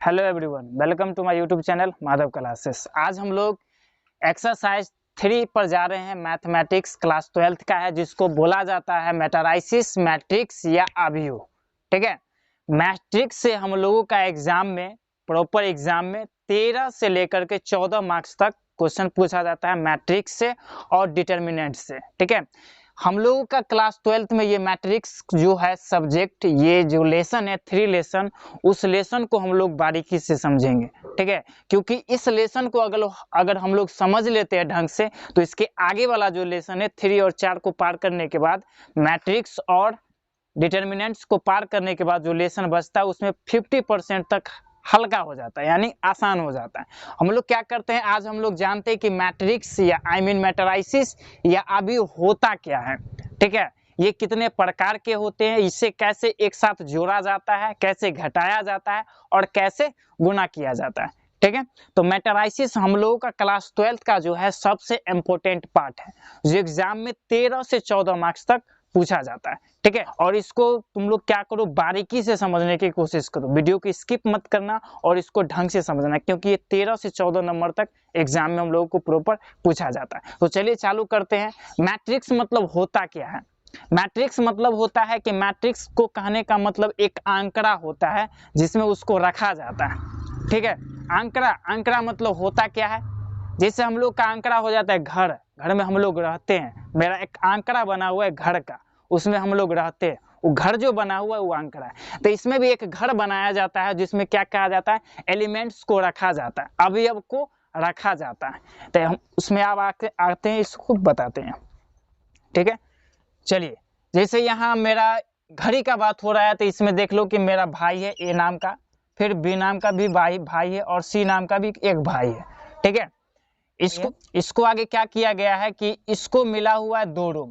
Hello everyone, welcome to my YouTube channel Madhav classes. आज हम लोग एक्सरसाइज 3 पर जा रहे हैं। मैथमेटिक्स क्लास 12th का है, जिसको बोला जाता है मैटराइसिस, मैट्रिक्स या अवयव। ठीक है, मैट्रिक्स से हम लोगों का एग्जाम में, प्रॉपर एग्जाम में 13 से लेकर के 14 मार्क्स तक क्वेश्चन पूछा जाता है मैट्रिक्स से और डिटर्मिनेंट से। ठीक है, हम लोगों का क्लास 12th में ये मैट्रिक्स जो है सब्जेक्ट, ये जो लेसन है 3 लेसन, उस लेसन को हम लोग बारीकी से समझेंगे। ठीक है, क्योंकि इस लेसन को अगर हम लोग समझ लेते हैं ढंग से, तो इसके आगे वाला जो लेसन है 3 और 4 को पार करने के बाद, मैट्रिक्स और डिटर्मिनेंट्स को पार करने के बाद जो लेसन बचता है उसमें 50% तक हल्का हो जाता है, यानी आसान हो जाता है। हम लोग क्या करते हैं, आज हम लोग जानते हैं कि मैट्रिक्स या मैटराइसिस या अवयव होता क्या है। ठीक है, ये कितने प्रकार के होते हैं, इससे कैसे एक साथ जोड़ा जाता है, कैसे घटाया जाता है और कैसे गुणा किया जाता है। ठीक है, तो मैटराइसिस हम लोगों का क्लास 12th का जो है सबसे इम्पोर्टेंट पार्ट है, जो एग्जाम में 13 से 14 मार्क्स तक पूछा जाता है। ठीक है, और इसको तुम लोग क्या करो, बारीकी से समझने की कोशिश करो, वीडियो की स्किप मत करना और इसको ढंग से समझना, क्योंकि ये 13 से 14 नंबर तक एग्जाम में हम लोगों को प्रॉपर पूछा जाता है। तो चलिए चालू करते हैं। मैट्रिक्स मतलब होता क्या है? मैट्रिक्स मतलब होता है कि मैट्रिक्स को कहने का मतलब एक आंकड़ा होता है जिसमें उसको रखा जाता है। ठीक है, आंकड़ा मतलब होता क्या है, जैसे हम लोग का आंकड़ा हो जाता है घर में हम लोग रहते हैं। मेरा एक आंकड़ा बना हुआ है घर का, उसमें हम लोग रहते हैं, वो घर जो बना हुआ है वो आंकड़ा है। तो इसमें भी एक घर बनाया जाता है जिसमें क्या कहा जाता है, एलिमेंट्स को रखा जाता है, अवयव को रखा जाता है। तो हम उसमें आप आते हैं, इसको बताते हैं। ठीक है, चलिए, जैसे यहाँ मेरा घड़ी का बात हो रहा है, तो इसमें देख लो कि मेरा भाई है ए नाम का, फिर बी नाम का भी भाई है और सी नाम का भी एक भाई है। ठीक है, इसको आगे क्या किया गया है कि इसको मिला हुआ है 2 रूम,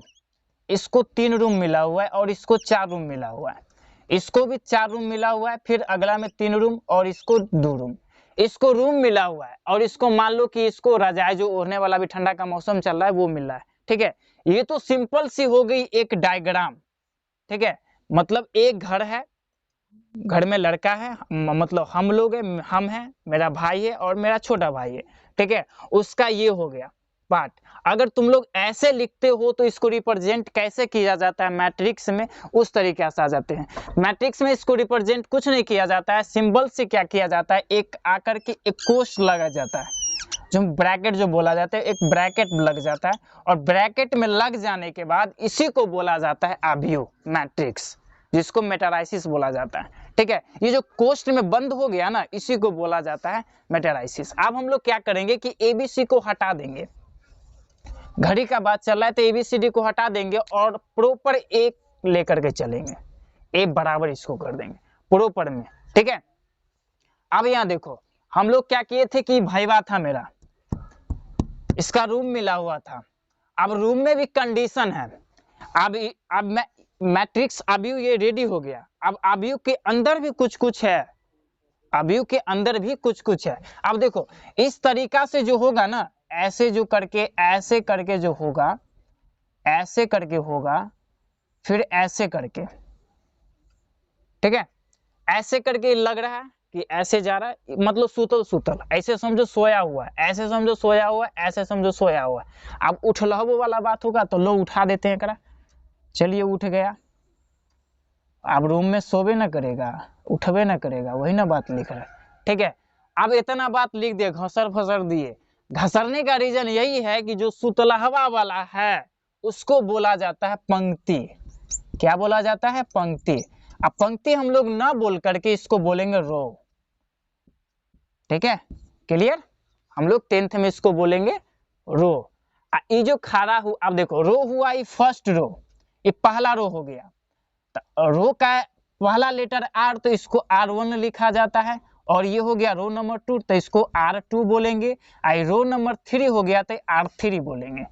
इसको 3 रूम मिला हुआ है और इसको 4 रूम मिला हुआ है, इसको भी 4 रूम मिला हुआ है, फिर अगला में 3 रूम और इसको 2 रूम, इसको रूम मिला हुआ है और इसको मान लो कि इसको रजाई जो ओढ़ने वाला, भी ठंडा का मौसम चल रहा है, वो मिल रहा है। ठीक है, ये तो सिंपल सी हो गई एक डायग्राम। ठीक है, मतलब एक घर है, घर में लड़का है, मतलब हम लोग हैं, हम हैं, मेरा भाई है और मेरा छोटा भाई है। ठीक है, उसका ये हो गया पार्ट। अगर तुम लोग ऐसे लिखते हो तो इसको रिप्रेजेंट कैसे किया जाता है मैट्रिक्स में, उस तरीके से आ जाते हैं। मैट्रिक्स में इसको रिप्रेजेंट कुछ नहीं किया जाता है, सिंबल से क्या किया जाता है, एक आकर के एक कोष्ठ लगा जाता है, जो ब्रैकेट जो बोला जाता है, एक ब्रैकेट लग जाता है, और ब्रैकेट में लग जाने के बाद इसी को बोला जाता है अवयव, मैट्रिक्स, जिसको मेटाराइसिस बोला जाता है। ठीक है, ये जो कोष्ठ में बंद हो गया ना, इसी को बोला जाता है मेटाराइसिस। अब हम लोग क्या करेंगे कि एबीसी को हटा देंगे, घड़ी का बात चल रहा है तो एबीसीडी को हटा देंगे और प्रॉपर एक लेकर के चलेंगे, ए बराबर इसको कर देंगे प्रॉपर में। ठीक है, अब यहाँ देखो, हम लोग क्या किए थे कि भाईवा था मेरा, इसका रूम मिला हुआ था। अब रूम में भी कंडीशन है, अब मैट्रिक्स अवयव ये रेडी हो गया। अब अवयव के अंदर भी कुछ है, अवयव के अंदर भी कुछ है। अब देखो, इस तरीका से जो होगा ना, ऐसे जो करके, ऐसे करके जो होगा, ऐसे करके होगा, फिर ऐसे करके। ठीक है, ऐसे करके लग रहा है कि ऐसे जा रहा है, मतलब सुतल, ऐसे समझो सोया हुआ है, ऐसे समझो सोया हुआ है, ऐसे समझो सोया हुआ है। अब उठलहबो वाला बात होगा तो लोग उठा देते हैं करा, चलिए उठ गया। अब रूम में सोबे ना करेगा, उठबे ना करेगा, वही ना बात लिख रहा है। ठीक है, अब इतना बात लिख दिए, घसर फसर दिए। घसरने का रीजन यही है कि जो सुतलहवा वाला है उसको बोला जाता है पंक्ति। क्या बोला जाता है? पंक्ति। अब पंक्ति हम लोग ना बोल करके इसको बोलेंगे रो। ठीक है, क्लियर? हम लोग 10th में इसको बोलेंगे रो। ये जो खड़ा हुआ, अब देखो रो हुआ, ये फर्स्ट रो, ये पहला रो हो गया। तो रो का पहला लेटर आर, तो इसको R1 लिखा जाता है, और ये हो गया रो नंबर 2, तो इसको R2 बोलेंगे। आई रो नंबर 3 हो गया तो R3 बोलेंगे।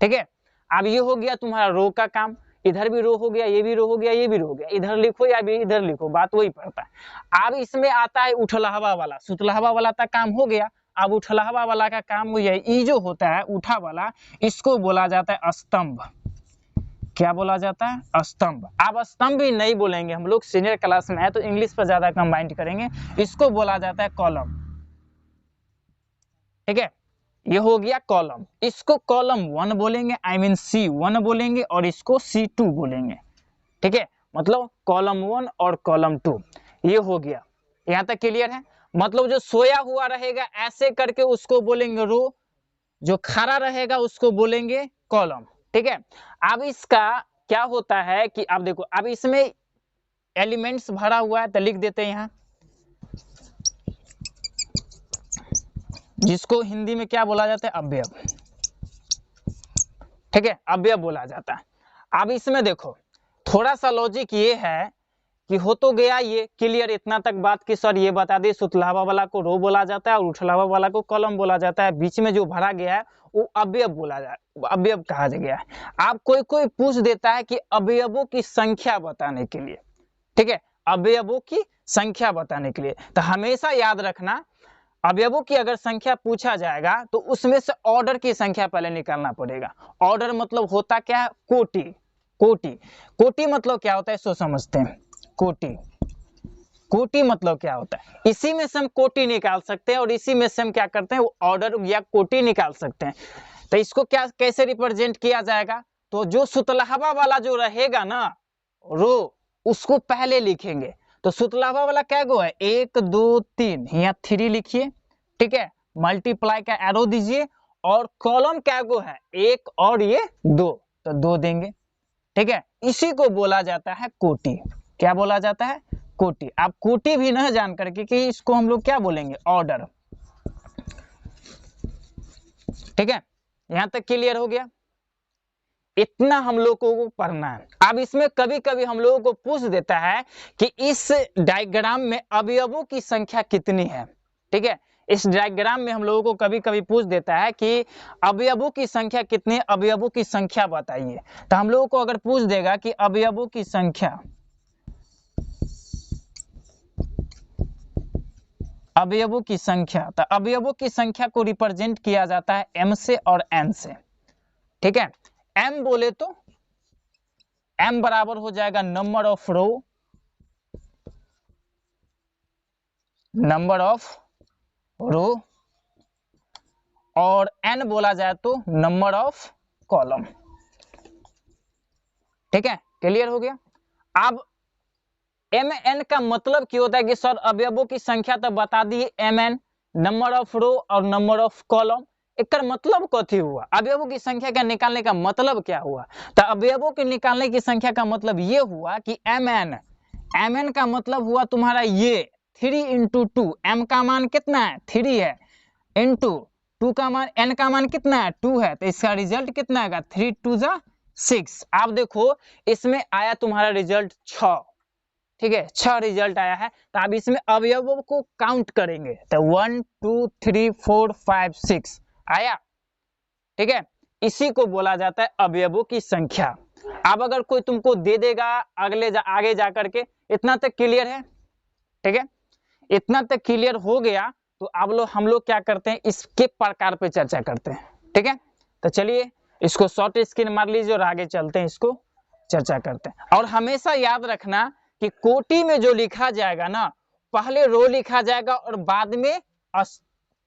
ठीक है, अब ये हो गया तुम्हारा रो का काम, इधर भी रो हो गया, ये भी रो हो गया, ये भी रो हो गया, इधर लिखो या भी इधर लिखो, बात वही पड़ता है। अब इसमें आता है उठलहवा वाला, सुतलहवा वाला का काम हो गया। अब उठलहवा वाला का काम हुआ, ये जो होता है उठा वाला, इसको बोला जाता है स्तंभ। क्या बोला जाता है? स्तंभ। अब स्तंभ भी नहीं बोलेंगे हम लोग, सीनियर क्लास में है तो इंग्लिश पर ज्यादा कंबाइंड करेंगे, इसको बोला जाता है कॉलम। ठीक है, ये हो गया कॉलम। इसको कॉलम 1 बोलेंगे, आई मीन C1 बोलेंगे, और इसको C2 बोलेंगे। ठीक है, मतलब कॉलम 1 और कॉलम 2, ये हो गया। यहाँ तक क्लियर है? मतलब जो सोया हुआ रहेगा ऐसे करके उसको बोलेंगे रो, जो खड़ा रहेगा उसको बोलेंगे कॉलम। ठीक है, अब इसका क्या होता है कि अब देखो, अब इसमें एलिमेंट्स भरा हुआ है तो लिख देते हैं यहाँ, जिसको हिंदी में क्या बोला जाता है? अवयव। ठीक है, अवयव बोला जाता है। अब इसमें देखो थोड़ा सा लॉजिक ये है कि हो तो गया ये क्लियर इतना तक बात कि सर ये बता दे सुतलावा वाला को रो बोला जाता है और उठलावा वाला को कॉलम बोला जाता है, बीच में जो भरा गया है वो अवयव बोला जाए, अवयव कहा गया है। आप कोई कोई पूछ देता है कि अवयवों की संख्या बताने के लिए, ठीक है, अवयवों की संख्या बताने के लिए, तो हमेशा याद रखना अवयवों की अगर संख्या पूछा जाएगा तो उसमें से ऑर्डर की संख्या पहले निकालना पड़ेगा। ऑर्डर मतलब होता क्या है? कोटि। कोटि, कोटि मतलब क्या होता है सो समझते हैं। कोटि, कोटि मतलब क्या होता है? इसी में से हम कोटि निकाल सकते हैं और इसी में से हम क्या करते हैं वो ऑर्डर या कोटि निकाल सकते हैं। तो इसको क्या कैसे रिप्रेजेंट किया जाएगा? तो जो सुतलावा वाला जो रहेगा ना रो, उसको पहले लिखेंगे। तो सुतलावा वाला क्या गो है? 1 2 3, यहाँ 3 लिखिए। ठीक है, मल्टीप्लाई का एरो दीजिए, और कॉलम क्या गो है? 1 और ये 2, तो 2 देंगे। ठीक है, इसी को बोला जाता है कोटि। क्या बोला जाता है? कोटि। आप कोटि भी न जान करके कि इसको हम लोग क्या बोलेंगे? ऑर्डर। ठीक है, यहां तक क्लियर हो गया? इतना हम लोगों को पढ़ना है। अब इसमें कभी कभी हम लोगों को पूछ देता है कि इस डायग्राम में अवयवों की संख्या कितनी है। ठीक है, इस डायग्राम में हम लोगों को कभी कभी पूछ देता है कि अवयवों की संख्या कितनी, अवयवों की संख्या बताइए। तो हम लोगों को अगर पूछ देगा कि अवयवों की संख्या, अवयवों की संख्या, तो अवयवों की संख्या को रिप्रेजेंट किया जाता है m से और n से। ठीक है, m बोले तो m बराबर हो जाएगा number of row, number of row, और n बोला जाए तो नंबर ऑफ कॉलम। ठीक है, क्लियर हो गया? अब mn का मतलब क्या होता है कि सर अवयवों की संख्या तो बता दिए mn, नंबर ऑफ रो और नंबर ऑफ कॉलम, एक मतलब कथी हुआ? अवयवों की संख्या का निकालने का मतलब क्या हुआ? तो अवयवों के निकालने की संख्या का मतलब ये हुआ कि mn का मतलब हुआ तुम्हारा ये 3 इंटू 2, m का मान कितना है? 3 है, इंटू 2 का मान, n का मान कितना है? 2 है, तो इसका रिजल्ट कितना आएगा? 3 2 जा 6। आप देखो इसमें आया तुम्हारा रिजल्ट 6। ठीक है, 6 रिजल्ट आया है। तो अब इसमें अवयवों को काउंट करेंगे तो 1 2 3 4 5 6 आया। ठीक है, इसी को बोला जाता है अवयवों की संख्या। अब अगर कोई तुमको दे देगा आगे जा करके, इतना तक क्लियर है? ठीक है, इतना तक क्लियर हो गया तो अब हम लोग क्या करते हैं, इसके प्रकार पे चर्चा करते हैं। ठीक है, तो चलिए इसको शॉर्ट स्क्रीन मार लीजिए और आगे चलते हैं, इसको चर्चा करते हैं। और हमेशा याद रखना कि कोटि में जो लिखा जाएगा ना, पहले रो लिखा जाएगा और बाद में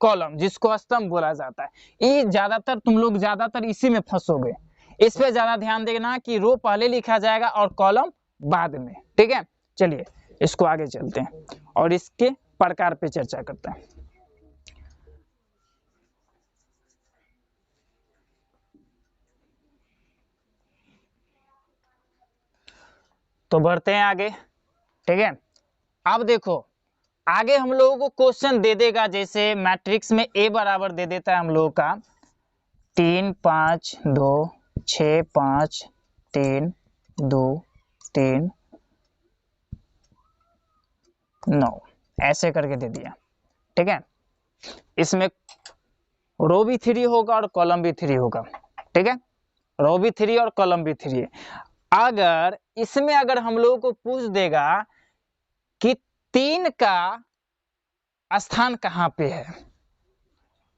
कॉलम, जिसको स्तंभ बोला जाता है। ये ज्यादातर तुम लोग ज्यादातर इसी में फंसोगे, इस पे ज्यादा ध्यान देना कि रो पहले लिखा जाएगा और कॉलम बाद में। ठीक है, चलिए इसको आगे चलते हैं और इसके प्रकार पे चर्चा करते हैं। तो बढ़ते हैं आगे। ठीक है, अब देखो आगे हम लोगों को क्वेश्चन दे देगा, जैसे मैट्रिक्स में a बराबर दे देता है हम लोगों का 3 5 2 6 5 3 2 3 9, ऐसे करके दे दिया। ठीक है, इसमें रो भी 3 होगा और कॉलम भी 3 होगा। ठीक है, रो भी 3 और कॉलम भी 3 है। अगर इसमें अगर हम लोगों को पूछ देगा कि 3 का स्थान कहां पे है,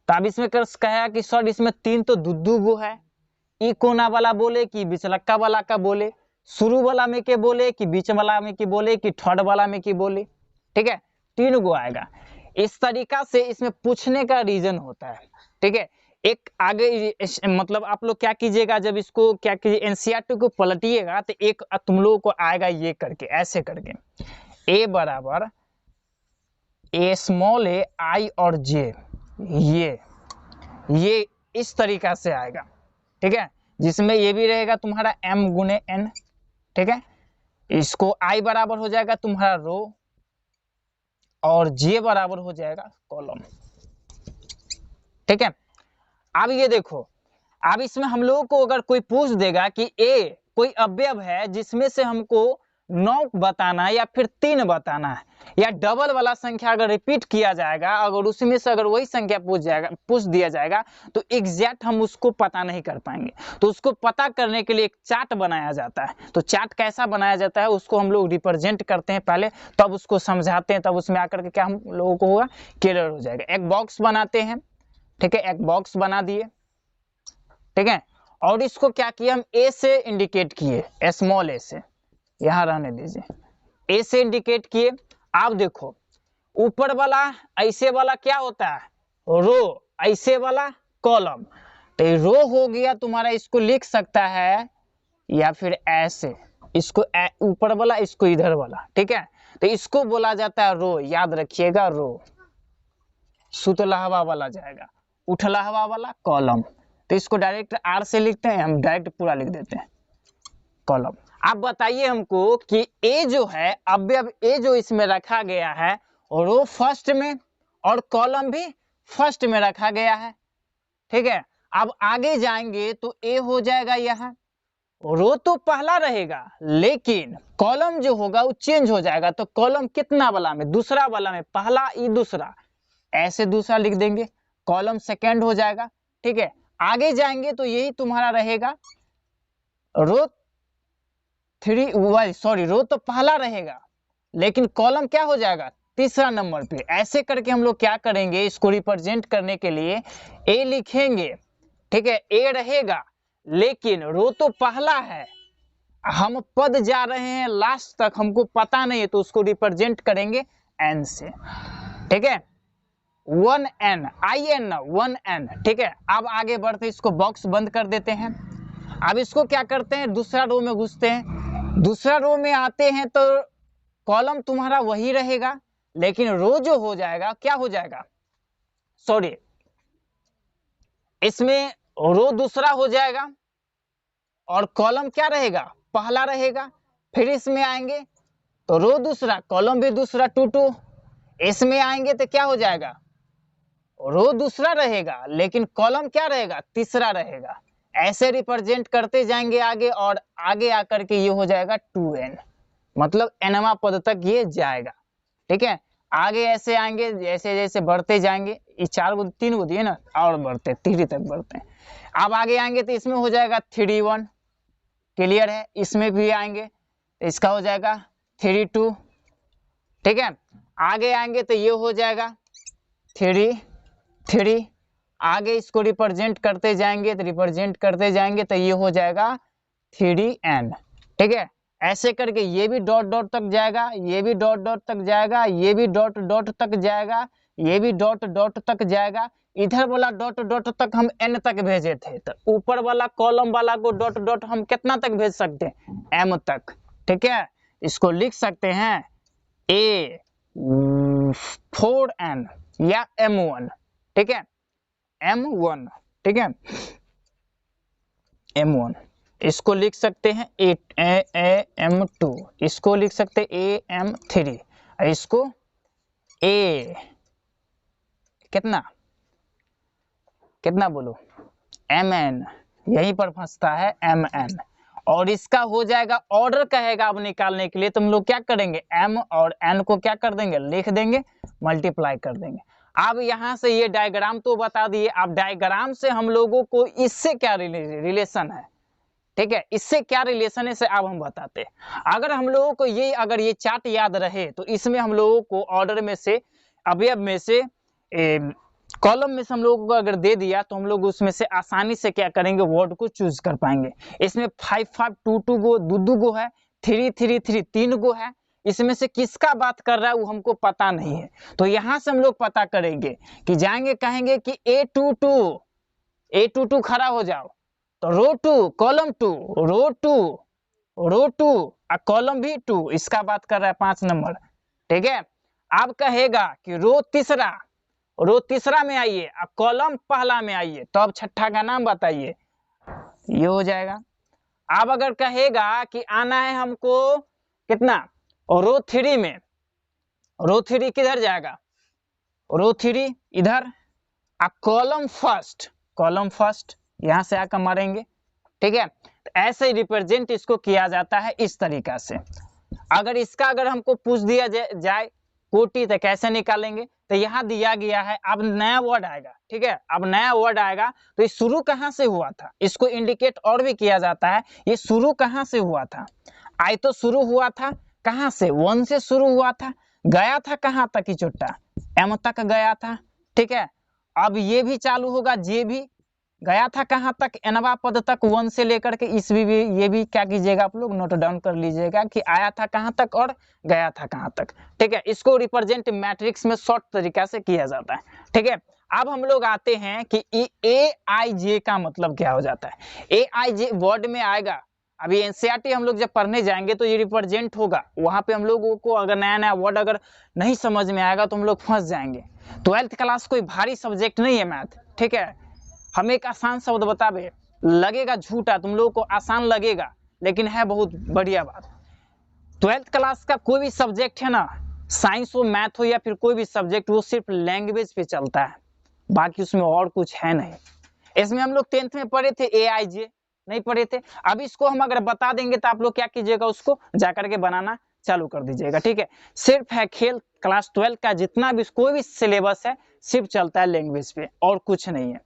तो अब इसमें कहेगा कि सर इसमें 3 तो दुद्दू गो है, ई कोना वाला बोले कि बिचलक्का वाला का बोले, शुरू वाला में के बोले कि बीच वाला में की बोले कि थर्ड वाला में की बोले। ठीक है, 3 गो आएगा। इस तरीका से इसमें पूछने का रीजन होता है। ठीक है, एक आगे मतलब आप लोग क्या कीजिएगा, जब इसको क्या कीजिए एनसीईआरटी को पलटिएगा तो एक तुम लोगों को आएगा ये करके, ऐसे करके ए बराबर ए स्मॉल ए आई और जे, ये इस तरीका से आएगा। ठीक है, जिसमें ये भी रहेगा तुम्हारा m गुने n। ठीक है, इसको i बराबर हो जाएगा तुम्हारा रो और j बराबर हो जाएगा कॉलम। ठीक है, अब ये देखो, अब इसमें हम लोगों को अगर कोई पूछ देगा कि a कोई अवयव है जिसमें से हमको 9 बताना है या फिर 3 बताना है, या डबल वाला संख्या अगर रिपीट किया जाएगा, अगर उसमें से अगर वही संख्या पूछ दिया जाएगा तो एग्जैक्ट हम उसको पता नहीं कर पाएंगे। तो उसको पता करने के लिए एक चार्ट बनाया जाता है। तो चार्ट कैसा बनाया जाता है, उसको हम लोग रिप्रेजेंट करते हैं पहले, तब उसको समझाते हैं, तब उसमें आकर के क्या हम लोगों को होगा, क्लियर हो जाएगा। एक बॉक्स बनाते हैं। ठीक है, एक बॉक्स बना दिए। ठीक है, और इसको क्या किया, हम ए से इंडिकेट किए, स्मॉल ए से, यहां रहने दीजिए, ए से इंडिकेट किए। आप देखो ऊपर वाला ऐसे वाला क्या होता है, रो, ऐसे वाला कॉलम। तो रो हो गया तुम्हारा, इसको लिख सकता है या फिर ऐसे, इसको ऊपर वाला, इसको इधर वाला। ठीक है, तो इसको बोला जाता है रो, याद रखिएगा रो। सुतलहवा वाला जाएगा, उठलहवा वाला कॉलम। तो इसको डायरेक्ट आर से लिखते हैं, हम डायरेक्ट पूरा लिख देते हैं कॉलम। आप बताइए हमको कि ए जो है अवयव, ए जो इसमें रखा गया है रो फर्स्ट में और कॉलम भी फर्स्ट में रखा गया है। ठीक है, अब आगे जाएंगे तो ए हो जाएगा यहाँ, रो तो पहला रहेगा लेकिन कॉलम जो होगा वो चेंज हो जाएगा। तो कॉलम कितना वाला में, दूसरा वाला में, पहला ई दूसरा, ऐसे दूसरा लिख देंगे, कॉलम सेकेंड हो जाएगा। ठीक है, आगे जाएंगे तो यही तुम्हारा रहेगा, रो रो तो पहला रहेगा लेकिन कॉलम क्या हो जाएगा, तीसरा नंबर पे। ऐसे करके हम लोग क्या करेंगे, इसको रिप्रेजेंट करने के लिए ए लिखेंगे। ठीक है, ए रहेगा लेकिन रो तो पहला है, हम पद जा रहे हैं लास्ट तक, हमको पता नहीं है, तो उसको रिप्रेजेंट करेंगे एन से। ठीक है, 1n, IN 1n। ठीक है, अब आगे बढ़ते, इसको बॉक्स बंद कर देते हैं। अब इसको क्या करते हैं, दूसरा रो में घुसते हैं। दूसरा रो में आते हैं तो कॉलम तुम्हारा वही रहेगा लेकिन रो जो हो जाएगा क्या हो जाएगा, सॉरी, इसमें रो दूसरा हो जाएगा और कॉलम क्या रहेगा, पहला रहेगा। फिर इसमें आएंगे तो रो दूसरा, कॉलम भी दूसरा, 2 2। इसमें आएंगे तो क्या हो जाएगा, रो दूसरा रहेगा लेकिन कॉलम क्या रहेगा, तीसरा रहेगा। ऐसे रिप्रेजेंट करते जाएंगे आगे, और आगे आकर के ये हो जाएगा 2n, मतलब nवां पद तक ये जाएगा। ठीक है, आगे ऐसे आएंगे, जैसे जैसे बढ़ते जाएंगे, ये 4 गो 3 गो दिए ना, और बढ़ते 3 तक बढ़ते हैं। अब आगे आएंगे तो इसमें हो जाएगा 3 1, क्लियर है। इसमें भी आएंगे तो इसका हो जाएगा 3 2। ठीक है, आगे आएंगे तो ये हो जाएगा 3 3। आगे इसको रिप्रेजेंट करते जाएंगे तो रिप्रेजेंट करते जाएंगे तो ये हो जाएगा 3n। ठीक है, ऐसे करके ये भी डॉट डॉट तक जाएगा, ये भी डॉट डॉट तक जाएगा, ये भी डॉट डॉट तक जाएगा, ये भी डॉट डॉट तक जाएगा। इधर वाला डॉट डॉट तक हम n तक भेजे थे, तो ऊपर वाला कॉलम वाला को डॉट डॉट हम कितना तक भेज सकते हैं, m तक। ठीक है, इसको लिख सकते हैं a 4n या m1। ठीक है, m1। ठीक है, m1, इसको लिख सकते हैं m2, इसको लिख सकते हैं am3, इसको a कितना कितना बोलो, mn, यहीं पर फंसता है mn। और इसका हो जाएगा ऑर्डर कहेगा अब निकालने के लिए, तुम लोग क्या करेंगे, m और n को क्या कर देंगे, लिख देंगे, मल्टीप्लाई कर देंगे। अब यहां से ये डायग्राम तो बता दिए, अब डायग्राम से हम लोगों को इससे क्या रिलेशन है। ठीक है, इससे क्या रिलेशन है से अब हम बताते हैं। अगर हम लोगों को ये, अगर ये चार्ट याद रहे तो इसमें हम लोगों को ऑर्डर में से, अवयव में से कॉलम में से हम लोगों को अगर दे दिया तो हम लोग उसमें से आसानी से क्या करेंगे, वर्ड को चूज कर पाएंगे। इसमें 5 5 2 2 गो, 2 2 गो है, 3 3 3 3 गो है। इसमें से किसका बात कर रहा है वो हमको पता नहीं है, तो यहाँ से हम लोग पता करेंगे कि जाएंगे, कहेंगे कि A22 खड़ा हो जाओ, तो रो 2 कॉलम 2, रो 2 रो 2 और कॉलम भी 2, इसका बात कर रहा है 5 नंबर। ठीक है, अब कहेगा कि रो तीसरा में आइए और कॉलम पहला में आइए, तो अब छठा का नाम बताइए, ये हो जाएगा। अब अगर कहेगा कि आना है हमको कितना, रो 3 में, रो 3 किधर जाएगा, रो 3 इधर, और कॉलम फर्स्ट यहां से आकर मारेंगे। ठीक है, तो ऐसे ही रिप्रेजेंट इसको किया जाता है इस तरीका से। अगर हमको पूछ दिया जाए कोटि, तो कैसे निकालेंगे, तो यहाँ दिया गया है, अब नया वर्ड आएगा। ठीक है, अब नया वर्ड आएगा तो ये शुरू कहाँ से हुआ था, इसको इंडिकेट और भी किया जाता है, ये शुरू कहाँ से हुआ था। आई तो शुरू हुआ था कहाँ से, 1 से शुरू हुआ था, गया था कहाँ तक ही चुट्टा, एम तक गया था। ठीक है, अब ये भी चालू होगा, जे भी गया था कहाँ तक, एनवा पद तक, 1 से लेकर के इस भी ये भी क्या कीजिएगा आप लोग नोट डाउन कर लीजिएगा कि आया था कहाँ तक और गया था कहाँ तक। ठीक है, इसको रिप्रेजेंट मैट्रिक्स में शॉर्ट तरीका से किया जाता है। ठीक है, अब हम लोग आते हैं कि ए आई जे का मतलब क्या हो जाता है। ए आई जे वर्ड में आएगा, अभी एनसीईआरटी हम लोग जब पढ़ने जाएंगे तो ये रिप्रेजेंट होगा, वहां पे हम लोगों को अगर नया नया वर्ड अगर नहीं समझ में आएगा तो हम लोग फंस जाएंगे। 12th क्लास कोई भारी सब्जेक्ट नहीं है मैथ। ठीक है, हम एक आसान शब्द बतावे, लगेगा झूठा, तुम लोगों को आसान लगेगा लेकिन है बहुत बढ़िया बात। 12th क्लास का कोई भी सब्जेक्ट है ना, साइंस हो, मैथ हो या फिर कोई भी सब्जेक्ट, वो सिर्फ लैंग्वेज पे चलता है, बाकी उसमें और कुछ है नहीं। इसमें हम लोग 10th में पढ़े थे AIJ, नहीं पढ़े थे। अब इसको हम अगर बता देंगे तो आप लोग क्या कीजिएगा, उसको जाकर के बनाना चालू कर दीजिएगा। ठीक है, सिर्फ है खेल, क्लास 12 का जितना भी कोई भी सिलेबस है सिर्फ चलता है लैंग्वेज पे और कुछ नहीं है।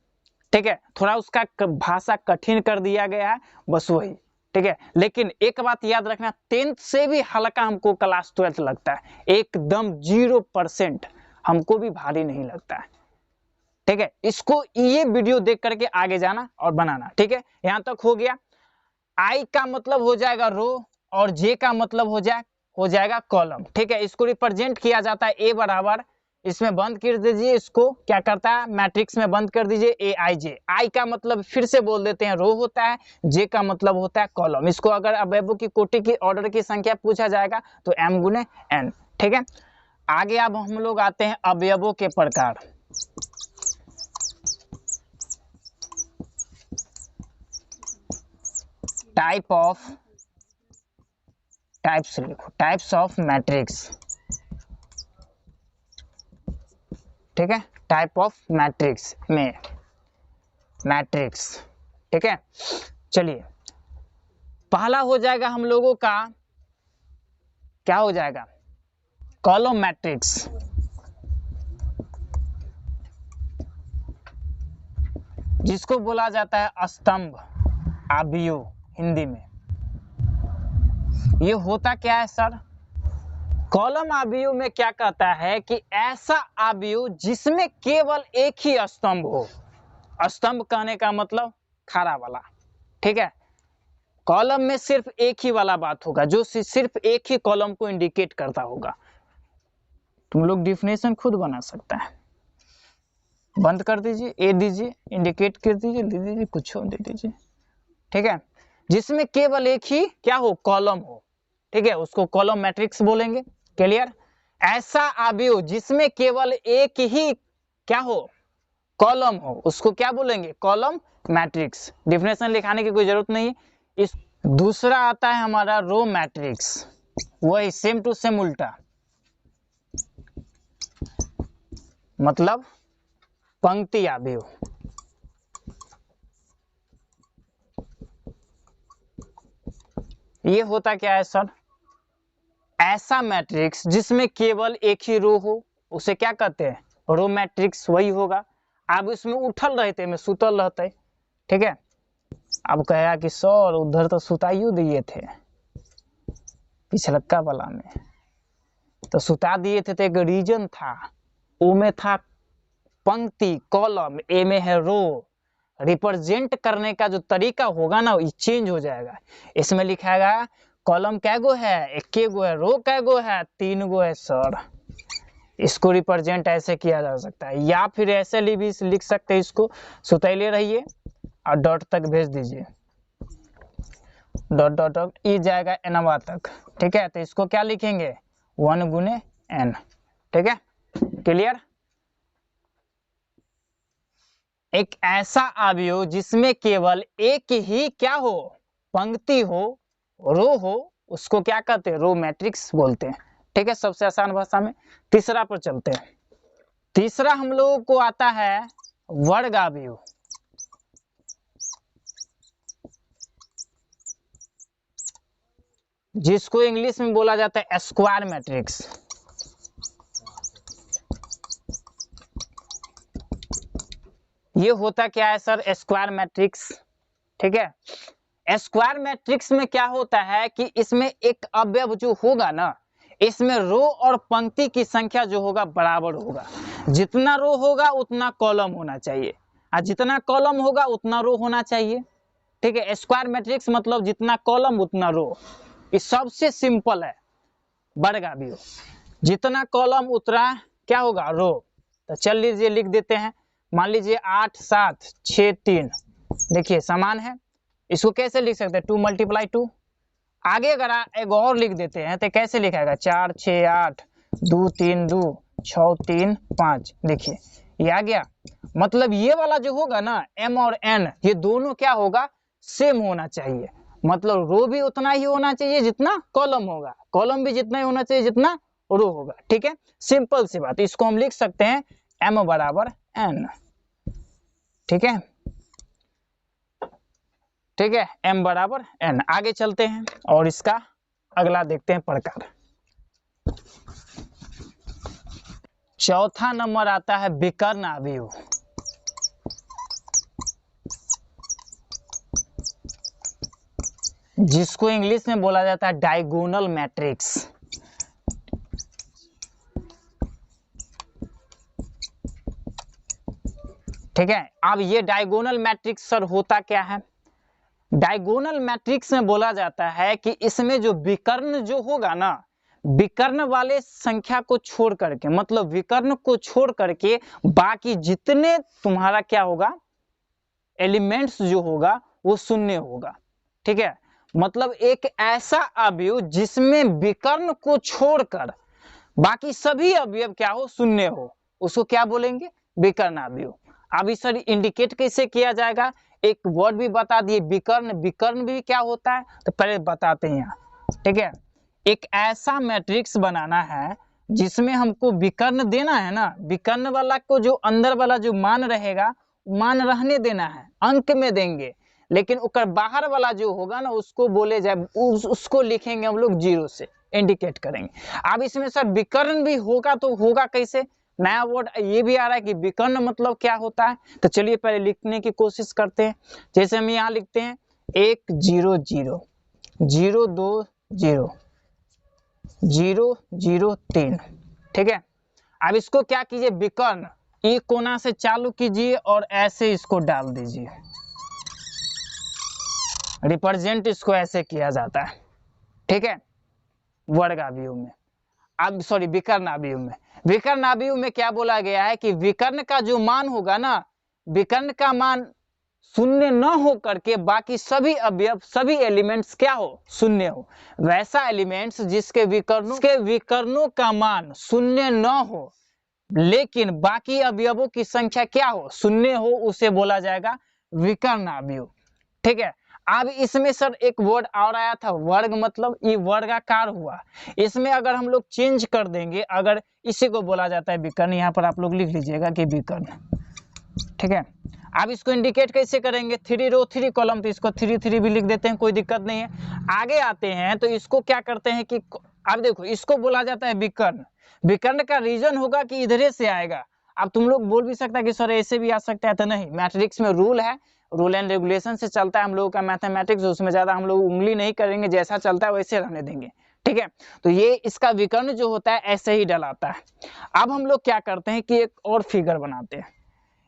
ठीक है, थोड़ा उसका भाषा कठिन कर दिया गया है, बस वही। ठीक है, लेकिन एक बात याद रखना, 10th से भी हल्का हमको क्लास 12 लगता है, एकदम 0% हमको भी भारी नहीं लगता है। ठीक है, इसको ये वीडियो देख करके आगे जाना और बनाना। ठीक है, यहां तक हो गया। आई का मतलब हो जाएगा रो और जे का मतलब हो जाएगा कॉलम। ठीक है, इसको रिप्रेजेंट किया जाता है ए बराबर, इसमें बंद कर दीजिए, इसको क्या करता है मैट्रिक्स में बंद कर दीजिए, ए आई जे। आई का मतलब फिर से बोल देते हैं रो होता है, जे का मतलब होता है कॉलम। इसको अगर अवयवों की कोटि की ऑर्डर की संख्या पूछा जाएगा तो m गुने n। ठीक है, आगे अब हम लोग आते हैं अवयवों के प्रकार। Types of matrix. ठीक है, टाइप ऑफ मैट्रिक्स में मैट्रिक्स। ठीक है, चलिए पहला हो जाएगा हम लोगों का, क्या हो जाएगा, कॉलम मैट्रिक्स। जिसको बोला जाता है स्तंभ आव्यूह हिंदी में। ये होता क्या है सर, कॉलम आव्यूह में क्या कहता है कि ऐसा आव्यूह जिसमें केवल एक ही स्तंभ हो। स्तंभ कहने का मतलब खड़ा वाला। ठीक है, कॉलम में सिर्फ एक ही वाला बात होगा, जो सिर्फ एक ही कॉलम को इंडिकेट करता होगा। तुम लोग डिफिनेशन खुद बना सकता है, बंद कर दीजिए, ए दीजिए, इंडिकेट कर दीजिए, दे दीजिए, कुछ हो दे दीजिए। ठीक है, जिसमें केवल एक ही क्या हो, कॉलम हो। ठीक है, उसको कॉलम मैट्रिक्स बोलेंगे। क्लियर, ऐसा आव्यूह जिसमें केवल एक ही क्या हो, कॉलम हो, उसको क्या बोलेंगे, कॉलम मैट्रिक्स। डिफिनेशन लिखाने की कोई जरूरत नहीं है। इस दूसरा आता है हमारा रो मैट्रिक्स, वही सेम टू सेम उल्टा, मतलब पंक्ति आव्यूह। ये होता क्या है सर, ऐसा मैट्रिक्स जिसमें केवल एक ही रो हो, उसे क्या कहते हैं, रो मैट्रिक्स वही होगा। अब इसमें उठल रहते में सुतल रहते। ठीक है, अब कहा कि सर उधर तो सुताइयो दिए थे पिछलक्का वाला में, तो सुता दिए थे तो एक रीजन था, वो में था पंक्ति, कॉलम, ए में है रो। रिप्रेजेंट करने का जो तरीका होगा ना ये चेंज हो जाएगा। इसमें लिखाएगा कॉलम कैगो है, एक गो है, रो कैगो है, 3 गो है सर। इसको रिप्रेजेंट ऐसे किया जा सकता है, या फिर ऐसे भी लिख सकते हैं, इसको सुतैले रहिए और डॉट तक भेज दीजिए, डॉट डॉट डॉट ई जाएगा एनवा तक। ठीक है, तो इसको क्या लिखेंगे 1 गुने एन। ठीक है, क्लियर। एक ऐसा अवयव जिसमें केवल एक ही क्या हो, पंक्ति हो, रो हो, उसको क्या कहते हैं, रो मैट्रिक्स बोलते हैं। ठीक है, सबसे आसान भाषा में। तीसरा पर चलते हैं। तीसरा हम लोगों को आता है वर्ग अवयव, जिसको इंग्लिश में बोला जाता है स्क्वायर मैट्रिक्स। ये होता क्या है सर, स्क्वायर मैट्रिक्स। ठीक है, स्क्वायर मैट्रिक्स में क्या होता है कि इसमें एक अवयव जो होगा ना, इसमें रो और पंक्ति की संख्या जो होगा बराबर होगा। जितना रो होगा उतना कॉलम होना चाहिए, और जितना कॉलम होगा उतना रो होना चाहिए। ठीक है, स्क्वायर मैट्रिक्स मतलब जितना कॉलम उतना रो। ये सबसे सिंपल है वर्ग अवयव, जितना कॉलम उतना क्या होगा रो। तो चल लीजिए लिख देते हैं, मान लीजिए 8 7 6 3, देखिए समान है। इसको कैसे लिख सकते हैं 2 × 2। आगे अगर एक और लिख देते हैं तो कैसे लिखाएगा 4 6 8 2 3 2 6 3 5। देखिए ये आ गया। मतलब ये वाला जो होगा ना m और n, ये दोनों क्या होगा सेम होना चाहिए। मतलब रो भी उतना ही होना चाहिए जितना कॉलम होगा, कॉलम भी जितना ही होना चाहिए जितना रो होगा। ठीक है, सिंपल सी बात। इसको हम लिख सकते हैं m बराबर n। ठीक है, ठीक है, m बराबर n। आगे चलते हैं और इसका अगला देखते हैं प्रकार। चौथा नंबर आता है विकर्ण अवयव। जिसको इंग्लिश में बोला जाता है डायगोनल मैट्रिक्स। ठीक है, अब ये डायगोनल मैट्रिक्स सर होता क्या है। डायगोनल मैट्रिक्स में बोला जाता है कि इसमें जो विकर्ण जो होगा ना, विकर्ण वाले संख्या को छोड़ करके, मतलब विकर्ण को छोड़ करके बाकी जितने तुम्हारा क्या होगा एलिमेंट्स जो होगा वो शून्य होगा। ठीक है, मतलब एक ऐसा अवयव जिसमें विकर्ण को छोड़कर बाकी सभी अवयव क्या हो शून्य हो, उसको क्या बोलेंगे विकर्ण अवयव। अब इस इंडिकेट कैसे किया जाएगा, एक वर्ड भी बता दिए विकर्ण। विकर्ण भी क्या होता है तो पहले बताते हैं यहाँ। ठीक है, एक ऐसा मैट्रिक्स बनाना है जिसमें हमको विकर्ण देना है ना, विकर्ण वाला को जो अंदर वाला जो मान रहेगा मान रहने देना है, अंक में देंगे, लेकिन उकर बाहर वाला जो होगा ना उसको बोले जाए उसको लिखेंगे हम लोग 0 से इंडिकेट करेंगे। अब इसमें सर विकर्ण भी होगा तो होगा कैसे, नया वर्ड ये भी आ रहा है कि विकर्ण मतलब क्या होता है। तो चलिए पहले लिखने की कोशिश करते हैं। जैसे हम यहाँ लिखते हैं 1 0 0 0 2 0 0 0 3। ठीक है, अब इसको क्या कीजिए विकर्ण एक कोना से चालू कीजिए और ऐसे इसको डाल दीजिए। रिप्रेजेंट इसको ऐसे किया जाता है। ठीक है, वर्ग अवयव में, अब सॉरी विकर्ण अवयव में। विकर्ण अवयव में क्या बोला गया है कि विकर्ण का जो मान होगा ना, विकर्ण का मान शून्य न हो करके बाकी सभी अवयव सभी एलिमेंट्स क्या हो शून्य हो। वैसा एलिमेंट्स जिसके विकर्णों का मान शून्य न हो लेकिन बाकी अवयवों की संख्या क्या हो शून्य हो, उसे बोला जाएगा विकर्ण अवयव। ठीक है, अब इसमें सर एक वर्ड और आया था वर्ग, मतलब ये वर्गाकार हुआ। इसमें अगर हम लोग चेंज कर देंगे, अगर इसी को बोला जाता है विकर्ण, यहाँ पर आप लोग लिख लीजिएगा कि विकर्ण। ठीक है, अब इसको इंडिकेट कैसे करेंगे 3 रो 3 कॉलम, तो इसको 3 3 भी लिख देते हैं, कोई दिक्कत नहीं है। आगे आते हैं तो इसको क्या करते हैं कि अब देखो इसको बोला जाता है विकर्ण। विकर्ण का रीजन होगा कि इधरे से आएगा। अब तुम लोग बोल भी सकता है कि सर ऐसे भी आ सकता है, तो नहीं, मैट्रिक्स में रूल है, रूल एंड रेगुलेशन से चलता है हम लोगों का मैथमेटिक्स, उसमें ज्यादा हम लोग उंगली नहीं करेंगे, जैसा चलता है वैसे रहने देंगे। ठीक है। तो ये इसका विकर्ण जो होता है ऐसे ही डलाता है। अब हम लोग क्या करते हैं कि एक और फिगर बनाते हैं,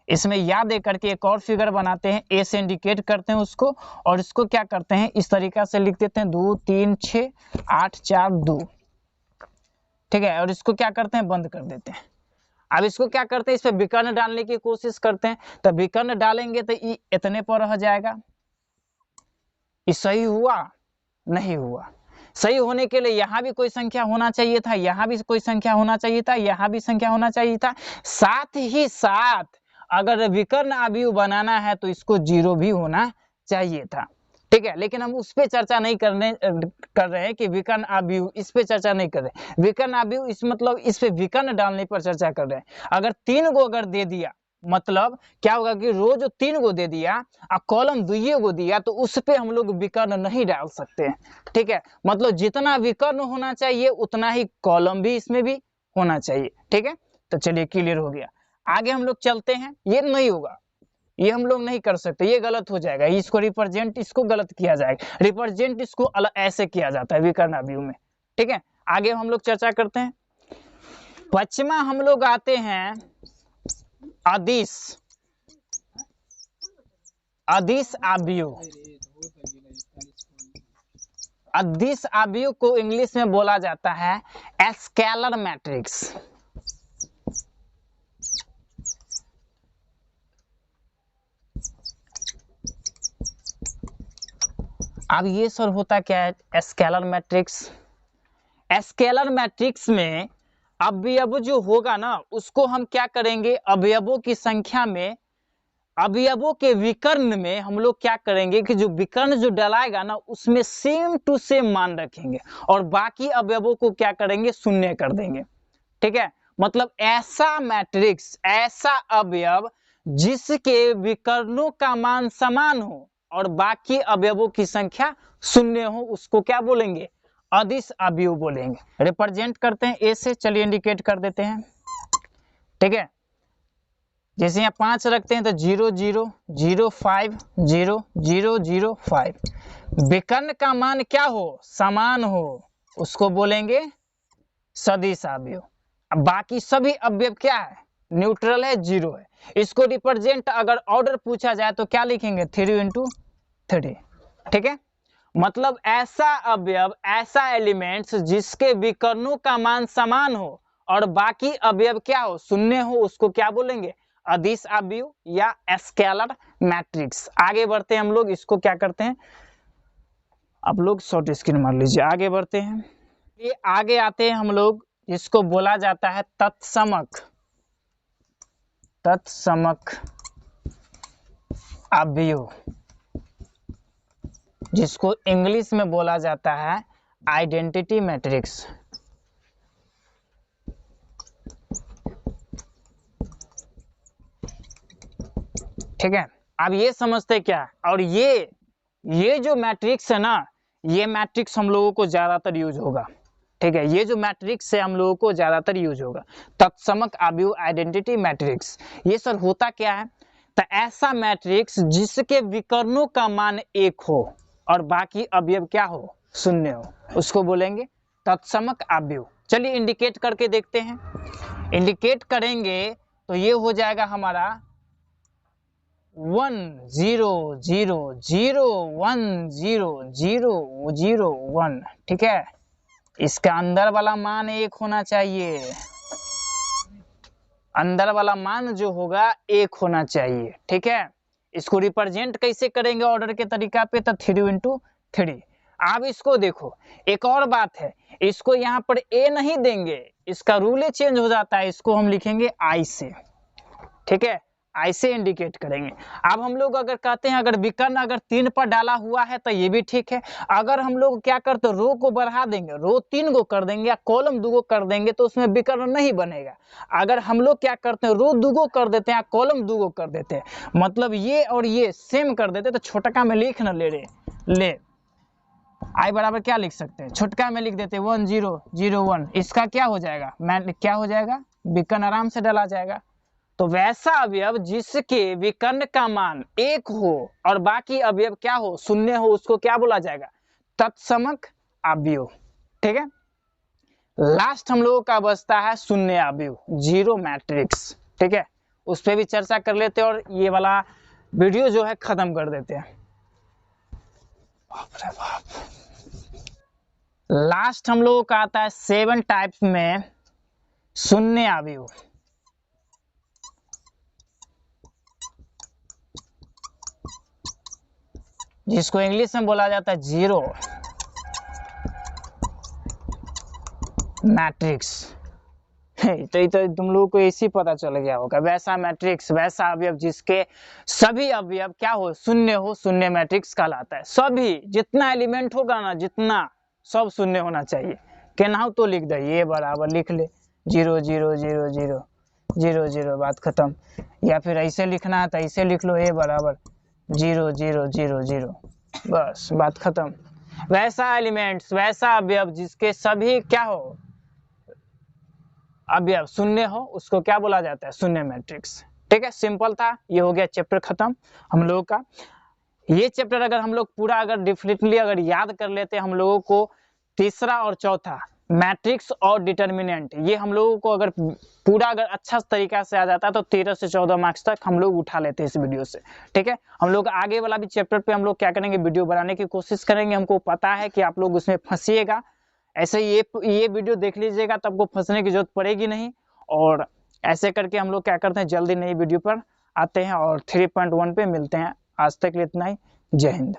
इसमें या दे करके एक और फिगर बनाते हैं, ए से इंडिकेट करते हैं उसको, और इसको क्या करते हैं इस तरीका से लिख देते हैं 2 3 6 8 4 2, ठीक है। और इसको क्या करते हैं बंद कर देते हैं। अब इसको क्या करते हैं इस पे विकर्ण डालने की कोशिश करते हैं, तो विकर्ण डालेंगे तो ये इतने पर रह जाएगा। ये सही हुआ? नहीं हुआ। सही होने के लिए यहाँ भी कोई संख्या होना चाहिए था, यहाँ भी कोई संख्या होना चाहिए था, यहाँ भी संख्या होना चाहिए था। साथ ही साथ अगर विकर्ण अवयव बनाना है तो इसको 0 भी होना चाहिए था, ठीक है। लेकिन हम उस पे चर्चा नहीं कर रहे हैं कि विकर्ण अवयव, इस पे चर्चा नहीं कर रहे। विकर्ण अवयव इस मतलब इस पे विकर्ण डालने पर चर्चा कर रहे हैं। अगर 3 को अगर दे दिया, मतलब क्या होगा कि रो जो 3 को दे दिया और कॉलम 2 को दिया, तो उस पे हम लोग विकर्ण नहीं डाल सकते हैं, ठीक है। मतलब जितना विकर्ण होना चाहिए उतना ही कॉलम भी इसमें भी होना चाहिए, ठीक है। तो चलिए क्लियर हो गया। आगे हम लोग चलते हैं। ये नहीं होगा, ये हम लोग नहीं कर सकते, ये गलत हो जाएगा। इसको रिप्रेजेंट, इसको गलत किया जाएगा। रिप्रेजेंट इसको अलग ऐसे किया जाता है विकर्ण अवयव में, ठीक है। आगे हम लोग चर्चा करते हैं। पश्चिमा हम लोग आते हैं अदिश, अदिश अवयव। अदिश अवयव को इंग्लिश में बोला जाता है स्केलर मैट्रिक्स। अब ये सर होता क्या है स्केलर मैट्रिक्स? स्केलर मैट्रिक्स में अवयव जो होगा ना उसको हम क्या करेंगे, अवयवों की संख्या में, अवयवों के विकर्ण में हम लोग क्या करेंगे कि जो विकर्ण जो डलाएगा ना उसमें सेम टू सेम मान रखेंगे और बाकी अवयवों को क्या करेंगे शून्य कर देंगे, ठीक है। मतलब ऐसा मैट्रिक्स, ऐसा अवयव जिसके विकर्णों का मान समान हो और बाकी अवयवों की संख्या शून्य हो, उसको क्या बोलेंगे, अदिश अवयव बोलेंगे। रिप्रेजेंट करते हैं ए से, चलिए इंडिकेट कर देते हैं, ठीक है। जैसे यहाँ 5 रखते हैं तो 0 0 0 5 0 0 0 5। विकर्ण का मान क्या हो, समान हो, उसको बोलेंगे सदिश अवयव। अब बाकी सभी अवयव क्या है, न्यूट्रल है, 0 है। इसको रिप्रेजेंट अगर ऑर्डर पूछा जाए तो क्या लिखेंगे 3 into 3, ठीक है। मतलब ऐसा अवयव, ऐसा एलिमेंट्स जिसके विकर्णों का मान समान हो और बाकी अवयव क्या हो, शून्य हो, उसको क्या बोलेंगे, अदिश अवयव या स्केलर मैट्रिक्स। आगे बढ़ते हैं हम लोग, इसको क्या करते हैं, आप लोग शॉर्ट स्क्रीन मार लीजिए। आगे बढ़ते हैं, ये आगे आते हैं हम लोग, इसको बोला जाता है तत्समक, तत्समक अवयव, जिसको इंग्लिश में बोला जाता है आइडेंटिटी मैट्रिक्स। ठीक है। अब ये समझते क्या, और ये जो मैट्रिक्स है ना, ये मैट्रिक्स हम लोगों को ज्यादातर यूज होगा, ठीक है। ये जो मैट्रिक्स है हम लोगों को ज्यादातर यूज होगा, तत्समक अवयव आइडेंटिटी मैट्रिक्स। ये सर होता क्या है, तो ऐसा मैट्रिक्स जिसके विकर्णों का मान 1 हो और बाकी अवयव क्या हो, शून्य हो, उसको बोलेंगे तत्समक अवयव। चलिए इंडिकेट करके देखते हैं। इंडिकेट करेंगे तो ये हो जाएगा हमारा 1 0 0 0 1 0 0 0 1, ठीक है। इसका अंदर वाला मान 1 होना चाहिए, अंदर वाला मान जो होगा 1 होना चाहिए, ठीक है। इसको रिप्रेजेंट कैसे करेंगे ऑर्डर के तरीका पे, तो 3 into 3। अब इसको देखो, एक और बात है, इसको यहाँ पर ए नहीं देंगे, इसका रूल चेंज हो जाता है, इसको हम लिखेंगे आई से, ठीक है, आई से इंडिकेट करेंगे। अब हम लोग अगर कहते हैं अगर विकर्ण अगर 3 पर डाला हुआ है तो ये भी ठीक है। अगर हम लोग क्या करते, रो को बढ़ा देंगे, रो 3 को कर देंगे या कॉलम 2 को कर देंगे तो उसमें विकर्ण नहीं बनेगा। अगर हम लोग क्या करते हैं, रो 2 को कर देते हैं, कॉलम 2 को कर देते हैं, मतलब ये और ये सेम कर देते, तो छोटका में लिख न ले आई बराबर क्या लिख सकते हैं, छोटका में लिख देते 1 0 0 1। इसका क्या हो जाएगा, क्या हो जाएगा, विकर्ण आराम से डाला जाएगा। तो वैसा अवयव जिसके विकर्ण का मान 1 हो और बाकी अवयव क्या हो, शून्य हो, उसको क्या बोला जाएगा, तत्समक अवयव। ठीक है। लास्ट हम लोगों का बचता है शून्य अवयव, जीरो मैट्रिक्स, ठीक है, उस पर भी चर्चा कर लेते हैं और ये वाला वीडियो जो है खत्म कर देते हैं। बाप रे बाप। लास्ट हम लोगों का आता है 7 टाइप्स में शून्य अवयव, जिसको इंग्लिश में बोला जाता है जीरो मैट्रिक्स। तो तुम लोगों को इसी पता चल गया होगा, वैसा मैट्रिक्स वैसा अवयव जिसके सभी अवयव क्या हो, शून्य हो, शून्य मैट्रिक्स कहलाता है। सभी जितना एलिमेंट होगा ना, जितना सब शून्य होना चाहिए। केनाहू तो लिख दे, ये बराबर लिख ले 0 0 0 0 0 0, बात खत्म। या फिर ऐसे लिखना है तो ऐसे लिख लो, ए बराबर 0 0 0 0, बस बात खत्म। वैसा एलिमेंट्स वैसा अवयव जिसके सभी क्या हो, अवयव शून्य हो, उसको क्या बोला जाता है, शून्य मैट्रिक्स। ठीक है, सिंपल था। ये हो गया चैप्टर खत्म हम लोगों का। ये चैप्टर अगर हम लोग पूरा अगर डिफिनेटली अगर याद कर लेते हम लोगों को, तीसरा और चौथा मैट्रिक्स और डिटर्मिनेंट, ये हम लोगों को अगर पूरा अगर अच्छा तरीका से आ जाता तो 13 से 14 मार्क्स तक हम लोग उठा लेते इस वीडियो से। ठीक है, हम लोग आगे वाला भी चैप्टर पे हम लोग क्या करेंगे, वीडियो बनाने की कोशिश करेंगे। हमको पता है कि आप लोग उसमें फंसिएगा, ऐसे ये वीडियो देख लीजिएगा तो आपको फंसने की जरूरत पड़ेगी नहीं। और ऐसे करके हम लोग क्या करते हैं, जल्दी नई वीडियो पर आते हैं और 3.1 पे मिलते हैं। आज तक के लिए इतना ही। जय हिंद।